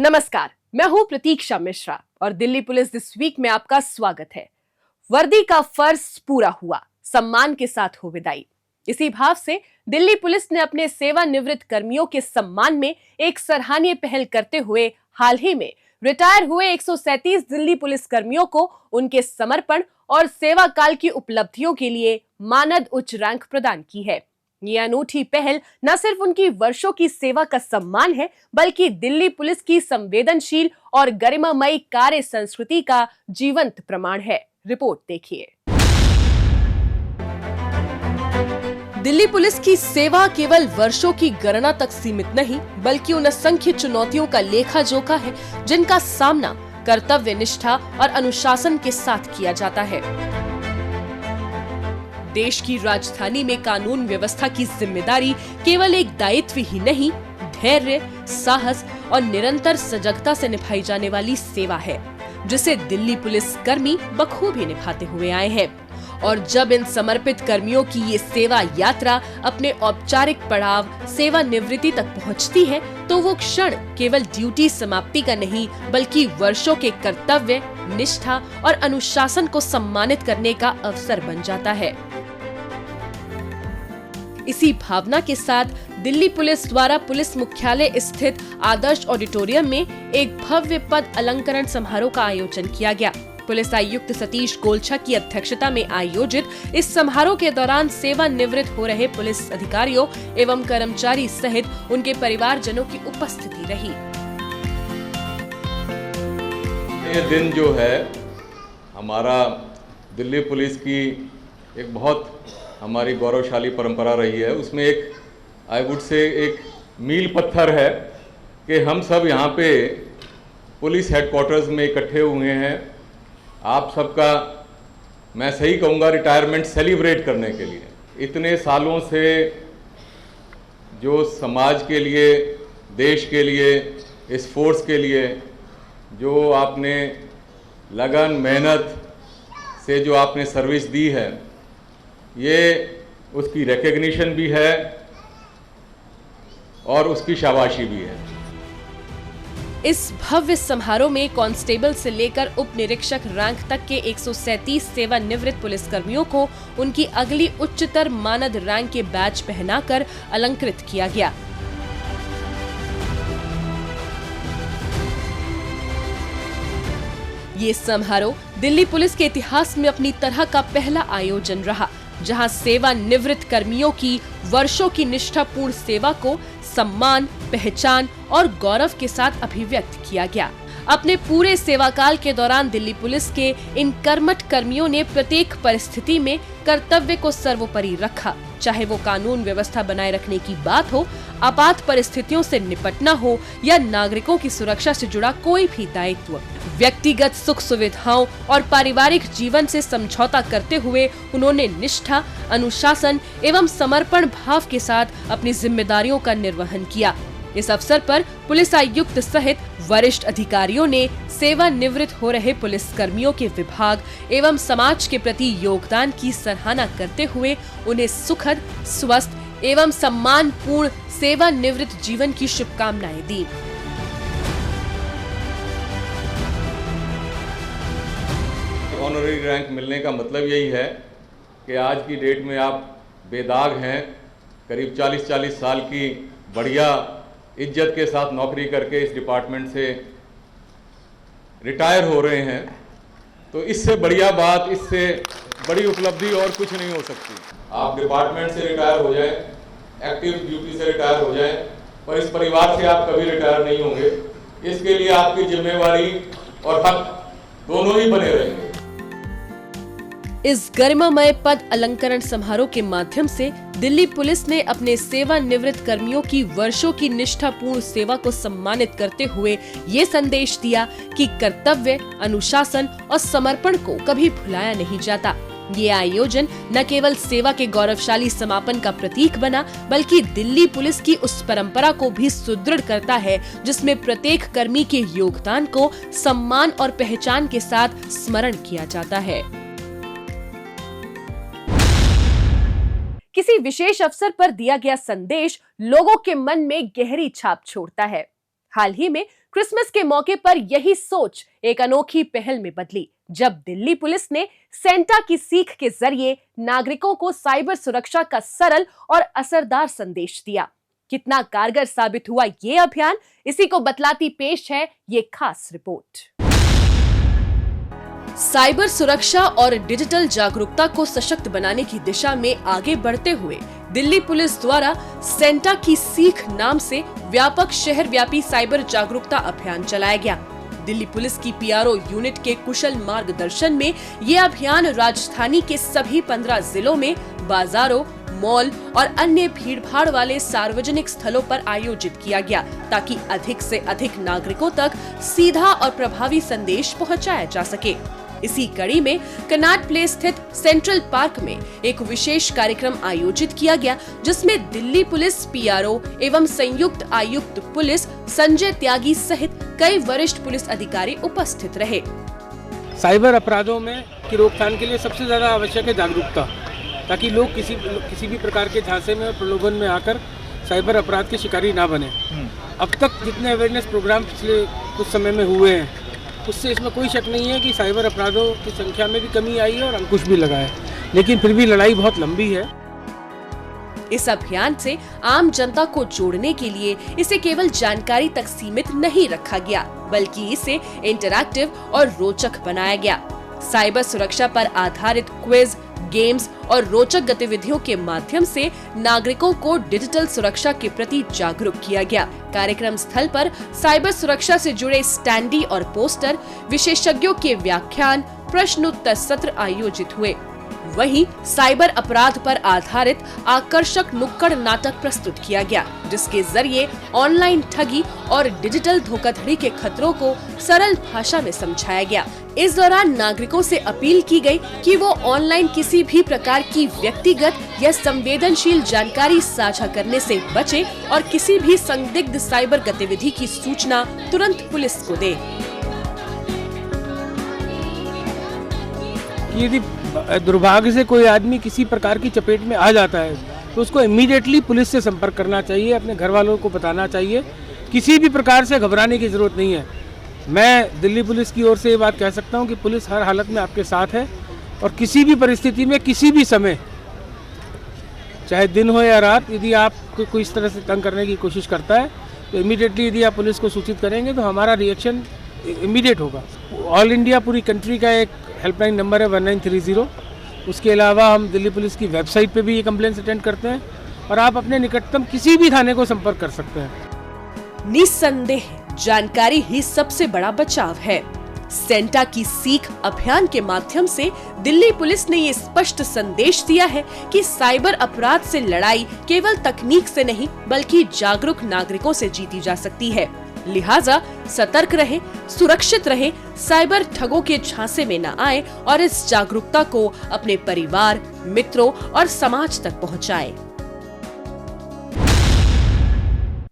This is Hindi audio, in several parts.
नमस्कार, मैं हूं प्रतीक्षा मिश्रा और दिल्ली पुलिस दिस वीक में आपका स्वागत है। वर्दी का फर्ज पूरा हुआ, सम्मान के साथ हो विदाई। इसी भाव से दिल्ली पुलिस ने अपने सेवानिवृत्त कर्मियों के सम्मान में एक सराहनीय पहल करते हुए हाल ही में रिटायर हुए 137 दिल्ली पुलिस कर्मियों को उनके समर्पण और सेवा काल की उपलब्धियों के लिए मानद उच्च रैंक प्रदान की है। ये अनूठी पहल न सिर्फ उनकी वर्षों की सेवा का सम्मान है, बल्कि दिल्ली पुलिस की संवेदनशील और गरिमामयी कार्य संस्कृति का जीवंत प्रमाण है। रिपोर्ट देखिए। दिल्ली पुलिस की सेवा केवल वर्षों की गणना तक सीमित नहीं, बल्कि उन असंख्य चुनौतियों का लेखा जोखा है जिनका सामना कर्तव्य निष्ठा और अनुशासन के साथ किया जाता है। देश की राजधानी में कानून व्यवस्था की जिम्मेदारी केवल एक दायित्व ही नहीं, धैर्य, साहस और निरंतर सजगता से निभाई जाने वाली सेवा है, जिसे दिल्ली पुलिस कर्मी बखूबी निभाते हुए आए हैं। और जब इन समर्पित कर्मियों की ये सेवा यात्रा अपने औपचारिक पड़ाव सेवानिवृत्ति तक पहुंचती है, तो वो क्षण केवल ड्यूटी समाप्ति का नहीं, बल्कि वर्षों के कर्तव्य, निष्ठा और अनुशासन को सम्मानित करने का अवसर बन जाता है। इसी भावना के साथ दिल्ली पुलिस द्वारा पुलिस मुख्यालय स्थित आदर्श ऑडिटोरियम में एक भव्य पद अलंकरण समारोह का आयोजन किया गया। पुलिस आयुक्त सतीश गोलछा की अध्यक्षता में आयोजित इस समारोह के दौरान सेवानिवृत्त हो रहे पुलिस अधिकारियों एवं कर्मचारी सहित उनके परिवारजनों की उपस्थिति रही। ये दिन जो है हमारा दिल्ली पुलिस की एक बहुत हमारी गौरवशाली परंपरा रही है, उसमें एक आई वुड से एक मील पत्थर है कि हम सब यहाँ पे पुलिस हेडक्वार्टर्स में इकट्ठे हुए हैं। आप सबका मैं सही कहूँगा रिटायरमेंट सेलिब्रेट करने के लिए। इतने सालों से जो समाज के लिए, देश के लिए, इस फोर्स के लिए जो आपने लगन मेहनत से जो आपने सर्विस दी है, ये उसकी रिकग्निशन भी है और उसकी शाबाशी भी है। इस भव्य समारोह में कांस्टेबल से लेकर उप निरीक्षक रैंक तक के 137 सेवानिवृत्त पुलिसकर्मियों को उनकी अगली उच्चतर मानद रैंक के बैच पहनाकर अलंकृत किया गया। ये समारोह दिल्ली पुलिस के इतिहास में अपनी तरह का पहला आयोजन रहा, जहां सेवानिवृत्त कर्मियों की वर्षों की निष्ठापूर्ण सेवा को सम्मान, पहचान और गौरव के साथ अभिव्यक्त किया गया। अपने पूरे सेवाकाल के दौरान दिल्ली पुलिस के इन कर्मठ कर्मियों ने प्रत्येक परिस्थिति में कर्तव्य को सर्वोपरि रखा, चाहे वो कानून व्यवस्था बनाए रखने की बात हो, आपात परिस्थितियों से निपटना हो या नागरिकों की सुरक्षा से जुड़ा कोई भी दायित्व। व्यक्तिगत सुख सुविधाओं और पारिवारिक जीवन से समझौता करते हुए उन्होंने निष्ठा, अनुशासन एवं समर्पण भाव के साथ अपनी जिम्मेदारियों का निर्वहन किया। इस अवसर पर पुलिस आयुक्त सहित वरिष्ठ अधिकारियों ने सेवानिवृत्त हो रहे पुलिस कर्मियों के विभाग एवं समाज के प्रति योगदान की सराहना करते हुए उन्हें सुखद, स्वस्थ एवं सम्मानपूर्ण सेवानिवृत्त जीवन की शुभकामनाएं दी। ऑनररी रैंक मिलने का मतलब यही है कि आज की डेट में आप बेदाग हैं, करीब 40-40 साल की बढ़िया इज्जत के साथ नौकरी करके इस डिपार्टमेंट से रिटायर हो रहे हैं, तो इससे बढ़िया बात, इससे बड़ी उपलब्धि और कुछ नहीं हो सकती। आप डिपार्टमेंट से रिटायर हो जाएं, एक्टिव ड्यूटी से रिटायर हो जाएं, पर इस परिवार से आप कभी रिटायर नहीं होंगे। इसके लिए आपकी जिम्मेवारी और हक दोनों ही बने रहेंगे। इस गरिमामय पद अलंकरण समारोह के माध्यम से दिल्ली पुलिस ने अपने सेवानिवृत्त कर्मियों की वर्षों की निष्ठापूर्ण सेवा को सम्मानित करते हुए ये संदेश दिया कि कर्तव्य, अनुशासन और समर्पण को कभी भुलाया नहीं जाता। ये आयोजन न केवल सेवा के गौरवशाली समापन का प्रतीक बना, बल्कि दिल्ली पुलिस की उस परंपरा को भी सुदृढ़ करता है जिसमें प्रत्येक कर्मी के योगदान को सम्मान और पहचान के साथ स्मरण किया जाता है। किसी विशेष अवसर पर दिया गया संदेश लोगों के मन में गहरी छाप छोड़ता है। हाल ही में क्रिसमस के मौके पर यही सोच एक अनोखी पहल में बदली, जब दिल्ली पुलिस ने सेंटा की सीख के जरिए नागरिकों को साइबर सुरक्षा का सरल और असरदार संदेश दिया। कितना कारगर साबित हुआ ये अभियान, इसी को बतलाती पेश है ये खास रिपोर्ट। साइबर सुरक्षा और डिजिटल जागरूकता को सशक्त बनाने की दिशा में आगे बढ़ते हुए दिल्ली पुलिस द्वारा सेंटा की सीख नाम से व्यापक शहर व्यापी साइबर जागरूकता अभियान चलाया गया। दिल्ली पुलिस की पीआरओ यूनिट के कुशल मार्गदर्शन में ये अभियान राजधानी के सभी 15 जिलों में बाजारों, मॉल और अन्य भीड़भाड़ वाले सार्वजनिक स्थलों पर आयोजित किया गया, ताकि अधिक से अधिक नागरिकों तक सीधा और प्रभावी संदेश पहुंचाया जा सके। इसी कड़ी में कनाट प्लेस स्थित सेंट्रल पार्क में एक विशेष कार्यक्रम आयोजित किया गया, जिसमें दिल्ली पुलिस पीआरओ एवं संयुक्त आयुक्त पुलिस संजय त्यागी सहित कई वरिष्ठ पुलिस अधिकारी उपस्थित रहे। साइबर अपराधों में की रोकथाम के लिए सबसे ज्यादा आवश्यक है जागरूकता, ताकि लोग किसी भी प्रकार के झांसे में और प्रलोभन में आकर साइबर अपराध के शिकारी ना बने। अब तक जितने अवेयरनेस प्रोग्राम पिछले कुछ समय में हुए हैं, उससे इसमें कोई शक नहीं है कि साइबर अपराधों की संख्या में भी कमी आई है और अंकुश भी लगा है, लेकिन फिर भी लड़ाई बहुत लंबी है। इस अभियान से आम जनता को जोड़ने के लिए इसे केवल जानकारी तक सीमित नहीं रखा गया, बल्कि इसे इंटरैक्टिव और रोचक बनाया गया। साइबर सुरक्षा पर आधारित क्विज, गेम्स और रोचक गतिविधियों के माध्यम से नागरिकों को डिजिटल सुरक्षा के प्रति जागरूक किया गया। कार्यक्रम स्थल पर साइबर सुरक्षा से जुड़े स्टैंडी और पोस्टर, विशेषज्ञों के व्याख्यान, प्रश्नोत्तर सत्र आयोजित हुए। वहीं साइबर अपराध पर आधारित आकर्षक नुक्कड़ नाटक प्रस्तुत किया गया, जिसके जरिए ऑनलाइन ठगी और डिजिटल धोखाधड़ी के खतरों को सरल भाषा में समझाया गया। इस दौरान नागरिकों से अपील की गई कि वो ऑनलाइन किसी भी प्रकार की व्यक्तिगत या संवेदनशील जानकारी साझा करने से बचे और किसी भी संदिग्ध साइबर गतिविधि की सूचना तुरंत पुलिस को दे। यदि दुर्भाग्य से कोई आदमी किसी प्रकार की चपेट में आ जाता है, तो उसको इमीडिएटली पुलिस से संपर्क करना चाहिए, अपने घर वालों को बताना चाहिए। किसी भी प्रकार से घबराने की जरूरत नहीं है। मैं दिल्ली पुलिस की ओर से ये बात कह सकता हूँ कि पुलिस हर हालत में आपके साथ है और किसी भी परिस्थिति में, किसी भी समय, चाहे दिन हो या रात, यदि आपको कोई इस तरह से तंग करने की कोशिश करता है तो इमीडिएटली यदि आप पुलिस को सूचित करेंगे तो हमारा रिएक्शन इमीडिएट होगा। ऑल इंडिया पूरी कंट्री का एक हेल्पलाइन नंबर है 1930। उसके अलावा हम दिल्ली पुलिस की वेबसाइट पे भी ये कंप्लेंट्स अटेंड करते हैं और आप अपने निकटतम किसी भी थाने को संपर्क कर सकते हैं। निस्संदेह जानकारी ही सबसे बड़ा बचाव है। सेंटा की सीख अभियान के माध्यम से दिल्ली पुलिस ने ये स्पष्ट संदेश दिया है कि साइबर अपराध से लड़ाई केवल तकनीक से नहीं, बल्कि जागरूक नागरिकों से जीती जा सकती है। लिहाजा सतर्क रहे, सुरक्षित रहे, साइबर ठगों के झांसे में न आए और इस जागरूकता को अपने परिवार, मित्रों और समाज तक पहुंचाए।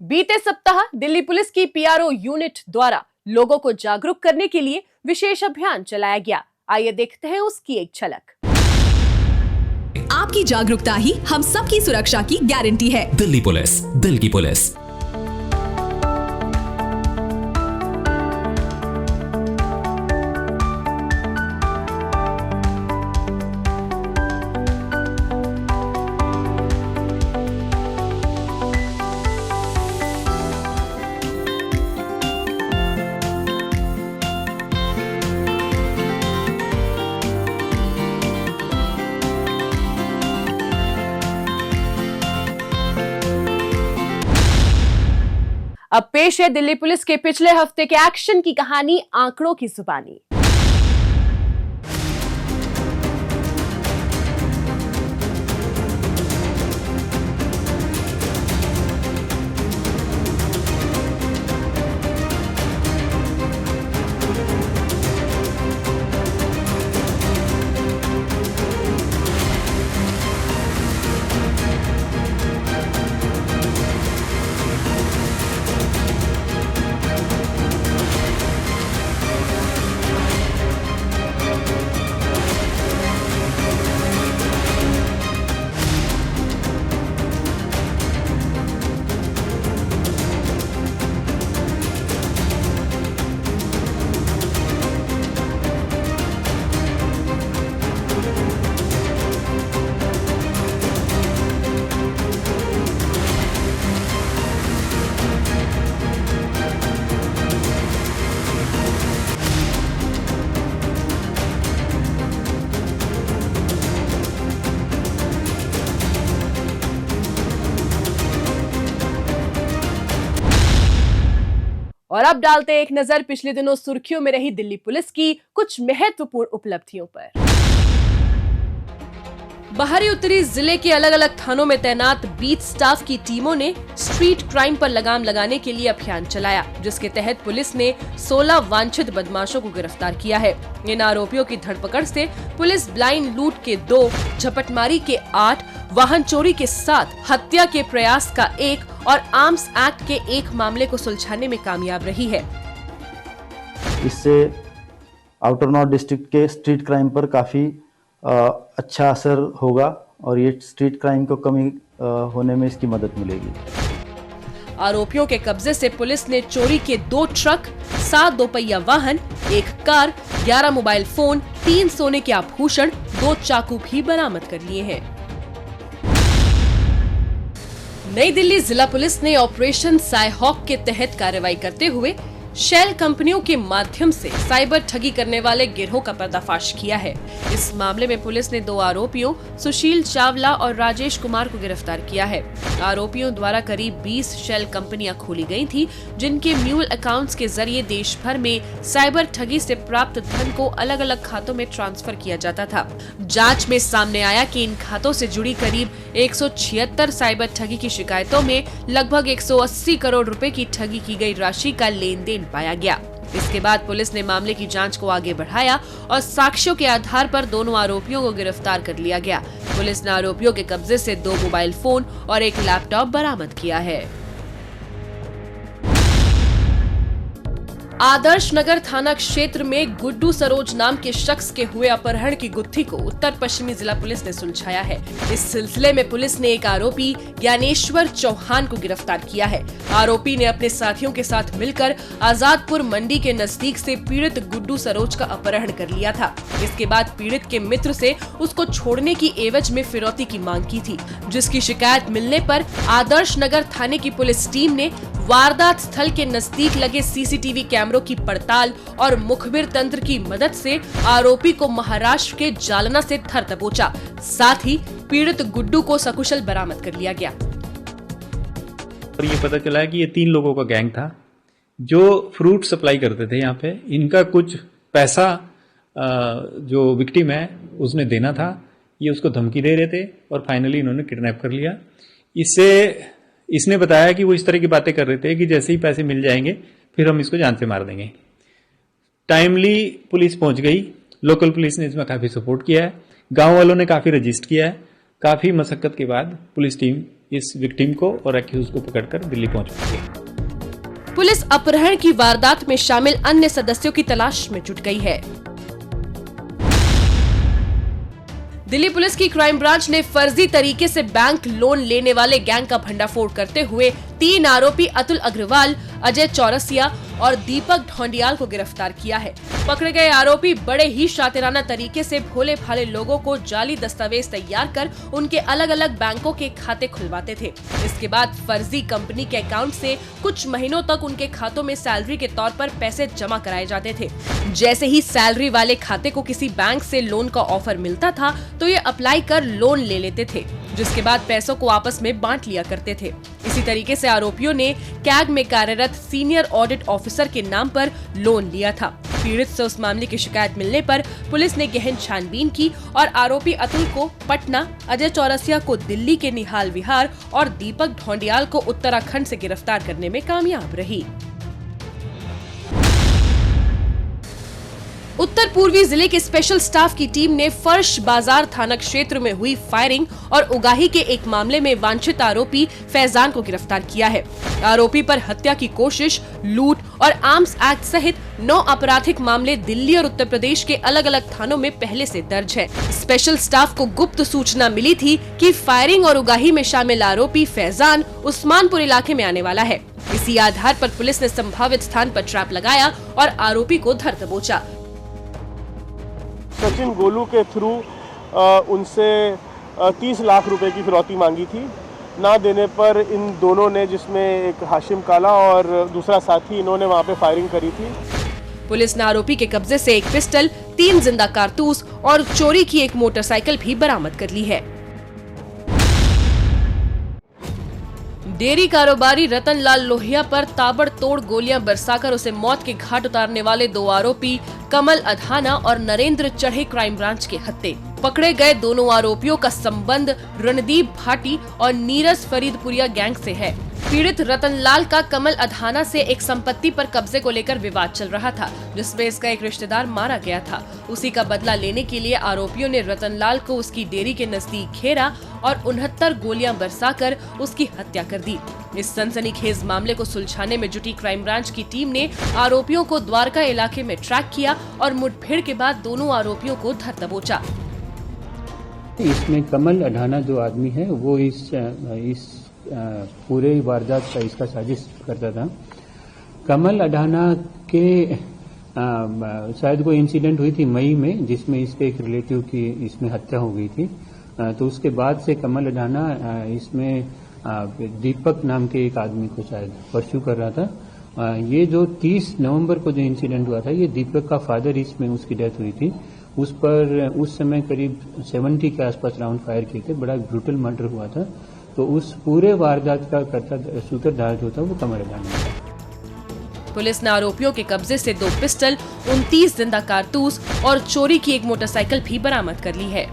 बीते सप्ताह दिल्ली पुलिस की पीआरओ यूनिट द्वारा लोगों को जागरूक करने के लिए विशेष अभियान चलाया गया। आइए देखते हैं उसकी एक झलक। आपकी जागरूकता ही हम सबकी सुरक्षा की गारंटी है। दिल्ली पुलिस, दिल की पुलिस। अब पेश है दिल्ली पुलिस के पिछले हफ्ते के एक्शन की कहानी आंकड़ों की जुबानी। और अब डालते एक नजर पिछले दिनों सुर्खियों में रही दिल्ली पुलिस की कुछ महत्वपूर्ण उपलब्धियों पर। बाहरी उत्तरी जिले के अलग अलग थानों में तैनात बीट स्टाफ की टीमों ने स्ट्रीट क्राइम पर लगाम लगाने के लिए अभियान चलाया, जिसके तहत पुलिस ने 16 वांछित बदमाशों को गिरफ्तार किया है। इन आरोपियों की धरपकड़ से पुलिस ब्लाइंड लूट के 2, झपटमारी के 8, वाहन चोरी के 7, हत्या के प्रयास का 1 और आर्म्स एक्ट के 1 मामले को सुलझाने में कामयाब रही है। इससे आउटर नॉर्थ डिस्ट्रिक्ट के स्ट्रीट क्राइम पर काफ़ी अच्छा असर होगा और ये स्ट्रीट क्राइम को कमी होने में इसकी मदद मिलेगी। आरोपियों के कब्जे से पुलिस ने चोरी के 2 ट्रक, 7 दोपहिया वाहन, 1 कार, 11 मोबाइल फोन, 3 सोने के आभूषण, 2 चाकू भी बरामद कर लिए हैं। नई दिल्ली जिला पुलिस ने ऑपरेशन साइहॉक के तहत कार्रवाई करते हुए शेल कंपनियों के माध्यम से साइबर ठगी करने वाले गिरोह का पर्दाफाश किया है। इस मामले में पुलिस ने 2 आरोपियों सुशील चावला और राजेश कुमार को गिरफ्तार किया है। आरोपियों द्वारा करीब 20 शेल कंपनियां खोली गई थी, जिनके म्यूल अकाउंट्स के जरिए देश भर में साइबर ठगी से प्राप्त धन को अलग अलग खातों में ट्रांसफर किया जाता था। जांच में सामने आया कि इन खातों से जुड़ी करीब 176 साइबर ठगी की शिकायतों में लगभग 180 करोड़ रुपए की ठगी की गई राशि का लेन देन पाया गया। इसके बाद पुलिस ने मामले की जांच को आगे बढ़ाया और साक्ष्यों के आधार पर दोनों आरोपियों को गिरफ्तार कर लिया गया। पुलिस ने आरोपियों के कब्जे से 2 मोबाइल फोन और 1 लैपटॉप बरामद किया है। आदर्श नगर थाना क्षेत्र में गुड्डू सरोज नाम के शख्स के हुए अपहरण की गुत्थी को उत्तर पश्चिमी जिला पुलिस ने सुलझाया है। इस सिलसिले में पुलिस ने एक आरोपी ज्ञानेश्वर चौहान को गिरफ्तार किया है। आरोपी ने अपने साथियों के साथ मिलकर आजादपुर मंडी के नजदीक से पीड़ित गुड्डू सरोज का अपहरण कर लिया था। इसके बाद पीड़ित के मित्र से उसको छोड़ने की एवज में फिरौती की मांग की थी, जिसकी शिकायत मिलने पर आदर्श नगर थाने की पुलिस टीम ने वारदात स्थल के नजदीक लगे सीसीटीवी कैमरों की पड़ताल और मुखबिर तंत्र की मदद से आरोपी को महाराष्ट्र के जालना से धर दबोचा। साथ ही पीड़ित गुड्डू को सकुशल बरामद कर लिया गया। और ये पता चला कि ये 3 लोगों का गैंग था जो फ्रूट सप्लाई करते थे यहाँ पे। इनका कुछ पैसा जो विक्टिम है उसने देना था, ये उसको धमकी दे रहे थे और फाइनली इन्होंने किडनैप कर लिया। इसने बताया कि वो इस तरह की बातें कर रहे थे कि जैसे ही पैसे मिल जाएंगे फिर हम इसको जान से मार देंगे। टाइमली पुलिस पहुंच गई, लोकल पुलिस ने इसमें काफी सपोर्ट किया है, गांव वालों ने काफी रजिस्ट किया है। काफी मशक्कत के बाद पुलिस टीम इस विक्टिम को और एक्यूज को पकड़कर दिल्ली पहुंच गई। पुलिस अपहरण की वारदात में शामिल अन्य सदस्यों की तलाश में जुट गई है। दिल्ली पुलिस की क्राइम ब्रांच ने फर्जी तरीके से बैंक लोन लेने वाले गैंग का भंडाफोड़ करते हुए 3 आरोपी अतुल अग्रवाल, अजय चौरसिया और दीपक ढोंडियाल को गिरफ्तार किया है। पकड़े गए आरोपी बड़े ही शातिराना तरीके से भोले भाले लोगों को जाली दस्तावेज तैयार कर उनके अलग अलग बैंकों के खाते खुलवाते थे। इसके बाद फर्जी कंपनी के अकाउंट से कुछ महीनों तक उनके खातों में सैलरी के तौर पर पैसे जमा कराए जाते थे। जैसे ही सैलरी वाले खाते को किसी बैंक से लोन का ऑफर मिलता था तो ये अप्लाई कर लोन ले लेते थे, जिसके बाद पैसों को आपस में बांट लिया करते थे। इसी तरीके से आरोपियों ने कैग में कार्यरत सीनियर ऑडिट ऑफिसर के नाम पर लोन लिया था। पीड़ित से उस मामले की शिकायत मिलने पर पुलिस ने गहन छानबीन की और आरोपी अतुल को पटना, अजय चौरसिया को दिल्ली के निहाल विहार और दीपक ढोंडियाल को उत्तराखंड से गिरफ्तार करने में कामयाब रही। उत्तर पूर्वी जिले के स्पेशल स्टाफ की टीम ने फर्श बाजार थाना क्षेत्र में हुई फायरिंग और उगाही के एक मामले में वांछित आरोपी फैजान को गिरफ्तार किया है। आरोपी पर हत्या की कोशिश, लूट और आर्म्स एक्ट सहित 9 आपराधिक मामले दिल्ली और उत्तर प्रदेश के अलग अलग थानों में पहले से दर्ज है। स्पेशल स्टाफ को गुप्त सूचना मिली थी कि फायरिंग और उगाही में शामिल आरोपी फैजान उस्मानपुर इलाके में आने वाला है। इसी आधार पर पुलिस ने संभावित स्थान पर ट्रैप लगाया और आरोपी को धर दबोचा। सचिन गोलू के थ्रू उनसे 30 लाख रुपए की फिरौती मांगी थी। ना देने पर इन दोनों ने, जिसमें एक हाशिम काला और दूसरा साथी, इन्होंने वहां पे फायरिंग करी थी। पुलिस ने आरोपी के कब्जे से एक पिस्टल, 3 जिंदा कारतूस और चोरी की एक मोटरसाइकिल भी बरामद कर ली है। डेयरी कारोबारी रतन लाल लोहिया पर ताबड़तोड़ गोलियां बरसाकर उसे मौत के घाट उतारने वाले 2 आरोपी कमल अधाना और नरेंद्र चढ़े क्राइम ब्रांच के हत्थे। पकड़े गए दोनों आरोपियों का संबंध रणदीप भाटी और नीरज फरीदपुरिया गैंग से है। पीड़ित रतन लाल का कमल अधाना से एक संपत्ति पर कब्जे को लेकर विवाद चल रहा था, जिसमें इसका एक रिश्तेदार मारा गया था। उसी का बदला लेने के लिए आरोपियों ने रतन लाल को उसकी डेयरी के नजदीक घेरा और 69 गोलियां बरसाकर उसकी हत्या कर दी। इस सनसनीखेज मामले को सुलझाने में जुटी क्राइम ब्रांच की टीम ने आरोपियों को द्वारका इलाके में ट्रैक किया और मुठभेड़ के बाद दोनों आरोपियों को धर दबोचा। इसमें कमल अढाना जो आदमी है वो इस पूरे वारदात का इसका साजिश करता था। कमल अढाना के शायद कोई इंसिडेंट हुई थी मई में, जिसमें इसके एक रिलेटिव की इसमें हत्या हो गई थी। तो उसके बाद से कमल अढाना इसमें दीपक नाम के एक आदमी को शायद परस्यू कर रहा था। ये जो 30 नवंबर को जो इंसिडेंट हुआ था, ये दीपक का फादर इसमें उसकी डेथ हुई थी। उस पर उस समय करीब 70 के आसपास राउंड फायर किए थे। बड़ा ब्रूटल मर्डर हुआ था। तो उस पूरे वारदात का सूत्रधार जो था वो कमल अढाना था। पुलिस ने आरोपियों के कब्जे से 2 पिस्टल, 29 जिंदा कारतूस और चोरी की एक मोटरसाइकिल भी बरामद कर ली है।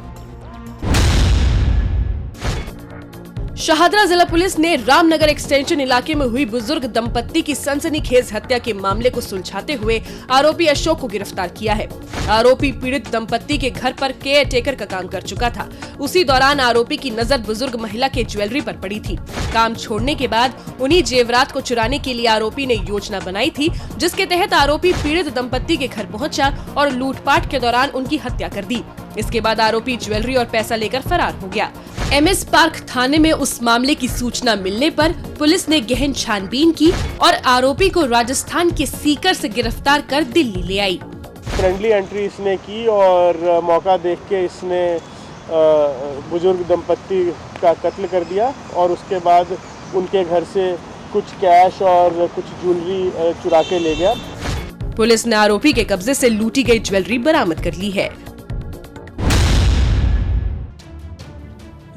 शाहदरा जिला पुलिस ने रामनगर एक्सटेंशन इलाके में हुई बुजुर्ग दंपत्ति की सनसनीखेज हत्या के मामले को सुलझाते हुए आरोपी अशोक को गिरफ्तार किया है। आरोपी पीड़ित दंपत्ति के घर पर केयर टेकर का काम कर चुका था। उसी दौरान आरोपी की नजर बुजुर्ग महिला के ज्वेलरी पर पड़ी थी। काम छोड़ने के बाद उन्हीं जेवरात को चुराने के लिए आरोपी ने योजना बनाई थी, जिसके तहत आरोपी पीड़ित दंपत्ति के घर पहुंचा और लूटपाट के दौरान उनकी हत्या कर दी। इसके बाद आरोपी ज्वेलरी और पैसा लेकर फरार हो गया। MS पार्क थाने में उस मामले की सूचना मिलने पर पुलिस ने गहन छानबीन की और आरोपी को राजस्थान के सीकर से गिरफ्तार कर दिल्ली ले आई। फ्रेंडली एंट्री इसने की और मौका देख के इसने बुजुर्ग दंपत्ति का कत्ल कर दिया और उसके बाद उनके घर से कुछ कैश और कुछ ज्वेलरी चुरा के ले गया। पुलिस ने आरोपी के कब्जे से लूटी गई ज्वेलरी बरामद कर ली है।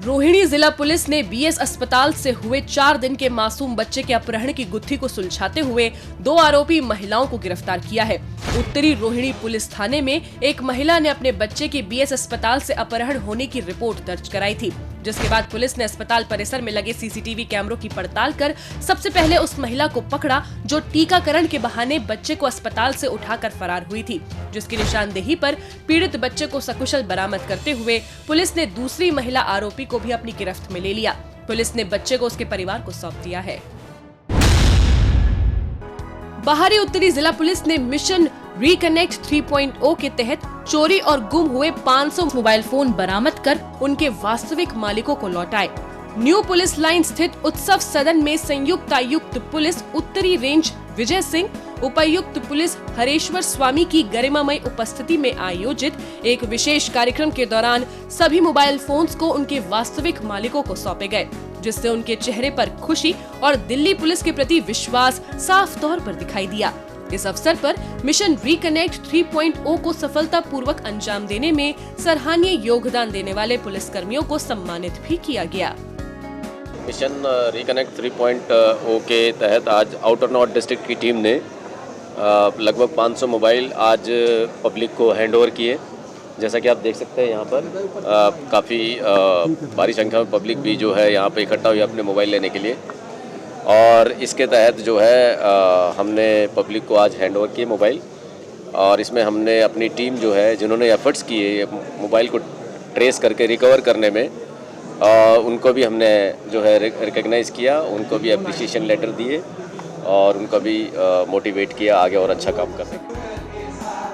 रोहिणी जिला पुलिस ने BS अस्पताल से हुए 4 दिन के मासूम बच्चे के अपहरण की गुत्थी को सुलझाते हुए 2 आरोपी महिलाओं को गिरफ्तार किया है। उत्तरी रोहिणी पुलिस थाने में एक महिला ने अपने बच्चे के BS अस्पताल से अपहरण होने की रिपोर्ट दर्ज कराई थी, जिसके बाद पुलिस ने अस्पताल परिसर में लगे CCTV कैमरों की पड़ताल कर सबसे पहले उस महिला को पकड़ा जो टीकाकरण के बहाने बच्चे को अस्पताल से उठाकर फरार हुई थी, जिसकी निशानदेही पर पीड़ित बच्चे को सकुशल बरामद करते हुए पुलिस ने दूसरी महिला आरोपी को भी अपनी गिरफ्त में ले लिया। पुलिस ने बच्चे को उसके परिवार को सौंप दिया है। बाहरी उत्तरी जिला पुलिस ने मिशन रिकनेक्ट 3.0 के तहत चोरी और गुम हुए 500 मोबाइल फोन बरामद कर उनके वास्तविक मालिकों को लौटाए। न्यू पुलिस लाइन स्थित उत्सव सदन में संयुक्त आयुक्त पुलिस उत्तरी रेंज विजय सिंह, उपायुक्त पुलिस हरेश्वर स्वामी की गरिमामय उपस्थिति में आयोजित एक विशेष कार्यक्रम के दौरान सभी मोबाइल फोन्स को उनके वास्तविक मालिकों को सौंपे गए, जिससे उनके चेहरे पर खुशी और दिल्ली पुलिस के प्रति विश्वास साफ तौर पर दिखाई दिया। इस अवसर पर मिशन रिकनेक्ट 3.0 को सफलतापूर्वक अंजाम देने में सराहनीय योगदान देने वाले पुलिसकर्मियों को सम्मानित भी किया गया। मिशन रिकनेक्ट 3.0 के तहत आज आउटर नॉर्थ डिस्ट्रिक्ट की टीम ने लगभग 500 मोबाइल आज पब्लिक को हैंडओवर किए। जैसा कि आप देख सकते हैं यहाँ पर काफ़ी भारी संख्या में पब्लिक भी जो है यहाँ पे इकट्ठा हुई अपने मोबाइल लेने के लिए, और इसके तहत जो है हमने पब्लिक को आज हैंडओवर किए मोबाइल, और इसमें हमने अपनी टीम जो है जिन्होंने एफर्ट्स किए मोबाइल को ट्रेस करके रिकवर करने में, उनको भी हमने जो है रिकग्नाइज किया, उनको भी अप्रिसिएशन लेटर दिए और उनको भी मोटिवेट किया आगे और अच्छा काम करने के।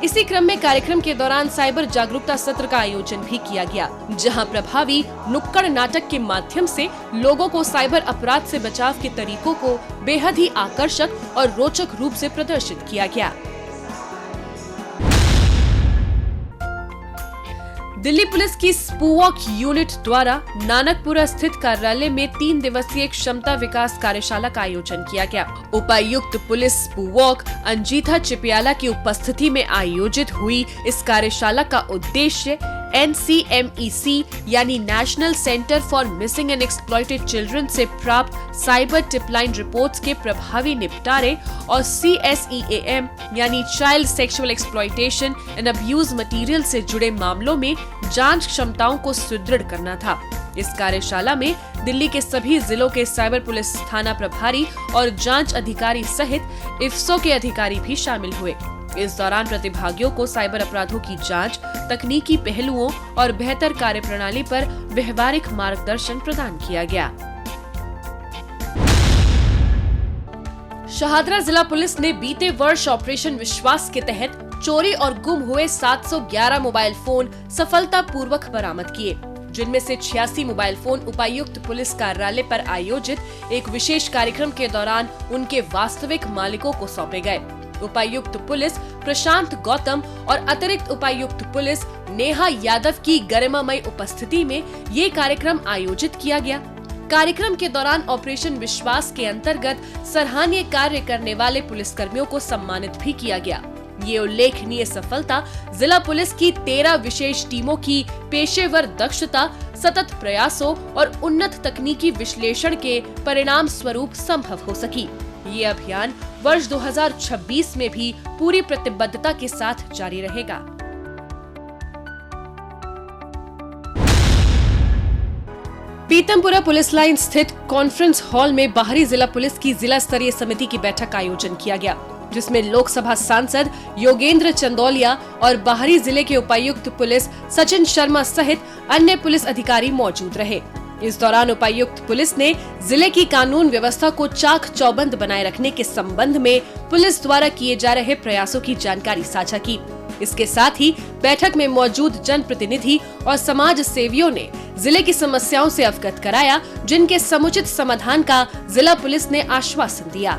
इसी क्रम में कार्यक्रम के दौरान साइबर जागरूकता सत्र का आयोजन भी किया गया, जहां प्रभावी नुक्कड़ नाटक के माध्यम से लोगों को साइबर अपराध से बचाव के तरीकों को बेहद ही आकर्षक और रोचक रूप से प्रदर्शित किया गया। दिल्ली पुलिस की स्पूवॉक यूनिट द्वारा नानकपुरा स्थित कार्यालय में 3 दिवसीय क्षमता विकास कार्यशाला का आयोजन किया गया। उपायुक्त पुलिस स्पूवॉक अंजिता चिपियाला की उपस्थिति में आयोजित हुई इस कार्यशाला का उद्देश्य NCMEC यानी national centre for missing and exploited children से प्राप्त साइबर टिपलाइन रिपोर्ट्स के प्रभावी निपटारे और CSEAM यानी child sexual exploitation and abuse material से जुड़े मामलों में जांच क्षमताओं को सुदृढ़ करना था। इस कार्यशाला में दिल्ली के सभी जिलों के साइबर पुलिस थाना प्रभारी और जांच अधिकारी सहित IFSO के अधिकारी भी शामिल हुए। इस दौरान प्रतिभागियों को साइबर अपराधों की जांच, तकनीकी पहलुओं और बेहतर कार्यप्रणाली पर व्यवहारिक मार्गदर्शन प्रदान किया गया। शाहदरा जिला पुलिस ने बीते वर्ष ऑपरेशन विश्वास के तहत चोरी और गुम हुए 711 मोबाइल फोन सफलतापूर्वक बरामद किए, जिनमें से 86 मोबाइल फोन उपायुक्त पुलिस कार्यालय पर आयोजित एक विशेष कार्यक्रम के दौरान उनके वास्तविक मालिकों को सौंपे गए। उपायुक्त पुलिस प्रशांत गौतम और अतिरिक्त उपायुक्त पुलिस नेहा यादव की गरिमामय उपस्थिति में ये कार्यक्रम आयोजित किया गया। कार्यक्रम के दौरान ऑपरेशन विश्वास के अंतर्गत सराहनीय कार्य करने वाले पुलिसकर्मियों को सम्मानित भी किया गया। ये उल्लेखनीय सफलता जिला पुलिस की 13 विशेष टीमों की पेशेवर दक्षता, सतत प्रयासों और उन्नत तकनीकी विश्लेषण के परिणाम स्वरूप संभव हो सकी। ये अभियान वर्ष 2026 में भी पूरी प्रतिबद्धता के साथ जारी रहेगा। पीतमपुरा पुलिस लाइन स्थित कॉन्फ्रेंस हॉल में बाहरी जिला पुलिस की जिला स्तरीय समिति की बैठक का आयोजन किया गया, जिसमें लोकसभा सांसद योगेंद्र चंदौलिया और बाहरी जिले के उपायुक्त पुलिस सचिन शर्मा सहित अन्य पुलिस अधिकारी मौजूद रहे। इस दौरान उपायुक्त पुलिस ने जिले की कानून व्यवस्था को चाक चौबंद बनाए रखने के संबंध में पुलिस द्वारा किए जा रहे प्रयासों की जानकारी साझा की। इसके साथ ही बैठक में मौजूद जनप्रतिनिधि और समाज सेवियों ने जिले की समस्याओं से अवगत कराया, जिनके समुचित समाधान का जिला पुलिस ने आश्वासन दिया।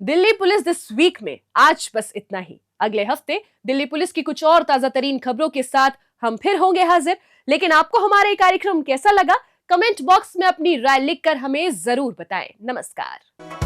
दिल्ली पुलिस दिस वीक में आज बस इतना ही। अगले हफ्ते दिल्ली पुलिस की कुछ और ताजा तरीन खबरों के साथ हम फिर होंगे हाजिर। लेकिन आपको हमारा ये कार्यक्रम कैसा लगा, कमेंट बॉक्स में अपनी राय लिखकर हमें जरूर बताएं। नमस्कार।